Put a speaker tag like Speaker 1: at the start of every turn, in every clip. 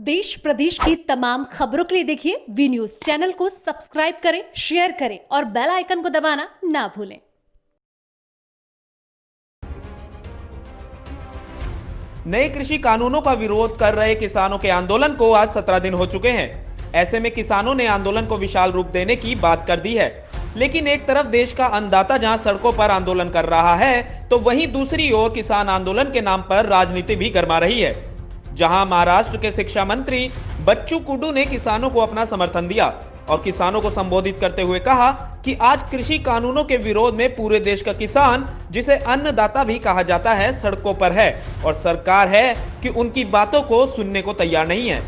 Speaker 1: देश प्रदेश की तमाम खबरों के लिए देखिए वी न्यूज चैनल को सब्सक्राइब करें, शेयर करें और बेल आइकन को दबाना ना भूलें।
Speaker 2: नए कृषि कानूनों का विरोध कर रहे किसानों के आंदोलन को आज 17 दिन हो चुके हैं। ऐसे में किसानों ने आंदोलन को विशाल रूप देने की बात कर दी है। लेकिन एक तरफ देश का अन्नदाता जहां सड़कों पर आंदोलन कर रहा है, तो वहीं दूसरी ओर किसान आंदोलन के नाम पर राजनीति भी गरमा रही है। जहां महाराष्ट्र के शिक्षा मंत्री बच्चू कुड्डू ने किसानों को अपना समर्थन दिया और किसानों को संबोधित करते हुए कहा कि आज कृषि कानूनों के विरोध में पूरे देश का किसान, जिसे अन्नदाता भी कहा जाता है, सड़कों पर है और सरकार है कि उनकी बातों को सुनने को तैयार नहीं है।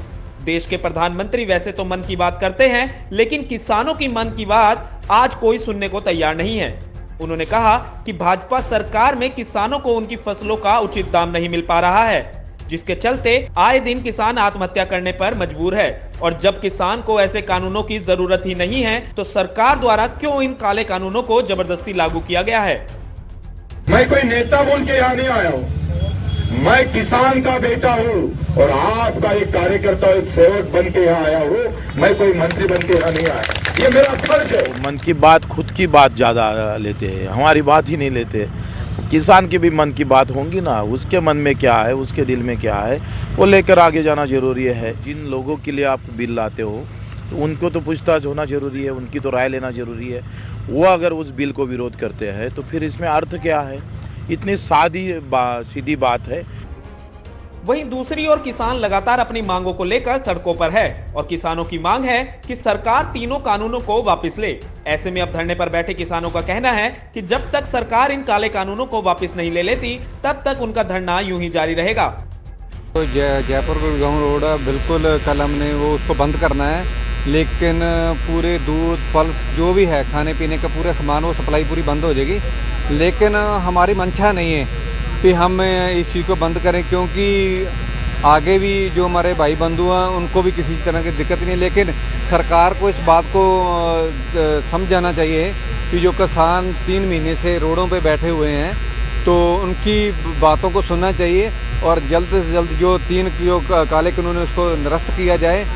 Speaker 2: देश के प्रधानमंत्री वैसे तो मन की बात करते हैं, लेकिन किसानों की मन की बात आज कोई सुनने को तैयार नहीं है। उन्होंने कहा कि भाजपा सरकार में किसानों को उनकी फसलों का उचित दाम नहीं मिल पा रहा है, जिसके चलते आए दिन किसान आत्महत्या करने पर मजबूर है। और जब किसान को ऐसे कानूनों की जरूरत ही नहीं है, तो सरकार द्वारा क्यों इन काले कानूनों को जबरदस्ती लागू किया गया है।
Speaker 3: मैं कोई नेता बोल के यहाँ नहीं आया हूँ, मैं किसान का बेटा हूँ और आपका एक कार्यकर्ता, एक सेवक बन के यहाँ आया हूँ। मैं कोई मंत्री बन के यहाँ नहीं आया, ये मेरा फर्ज है।
Speaker 4: मन की बात, खुद की बात ज्यादा लेते हैं, हमारी बात ही नहीं लेते। किसान की भी मन की बात होंगी ना, उसके मन में क्या है, उसके दिल में क्या है, वो लेकर आगे जाना जरूरी है। जिन लोगों के लिए आप बिल लाते हो, तो उनको तो पूछताछ होना जरूरी है, उनकी तो राय लेना जरूरी है। वो अगर उस बिल को विरोध करते हैं तो फिर इसमें अर्थ क्या है? इतनी सीधी बात है।
Speaker 2: वहीं दूसरी ओर किसान लगातार अपनी मांगों को लेकर सड़कों पर है और किसानों की मांग है कि सरकार तीनों कानूनों को वापस ले। ऐसे में अब धरने पर बैठे किसानों का कहना है कि जब तक सरकार इन काले कानूनों को वापस नहीं ले लेती, तब तक उनका धरना यूं ही जारी रहेगा।
Speaker 5: तो जयपुर गुड़गांव रोड बिल्कुल कल हमने वो उसको बंद करना है, लेकिन पूरे दूध, फल जो भी है, खाने पीने का पूरा सामान, वो सप्लाई पूरी बंद हो जाएगी। लेकिन हमारी मंशा नहीं है कि हम इस चीज़ को बंद करें, क्योंकि आगे भी जो हमारे भाई बंधु हैं उनको भी किसी तरह की दिक्कत नहीं है। लेकिन सरकार को इस बात को समझाना चाहिए कि जो किसान 3 महीने से रोडों पे बैठे हुए हैं, तो उनकी बातों को सुनना चाहिए और जल्द से जल्द जो 3 जो काले कानून है उसको निरस्त किया जाए।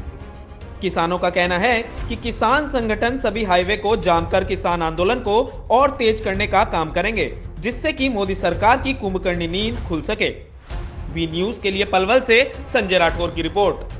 Speaker 2: किसानों का कहना है कि किसान संगठन सभी हाईवे को जाम कर किसान आंदोलन को और तेज करने का काम करेंगे, जिससे कि मोदी सरकार की कुंभकर्णी नींद खुल सके। वी न्यूज के लिए पलवल से संजय राठौर की रिपोर्ट।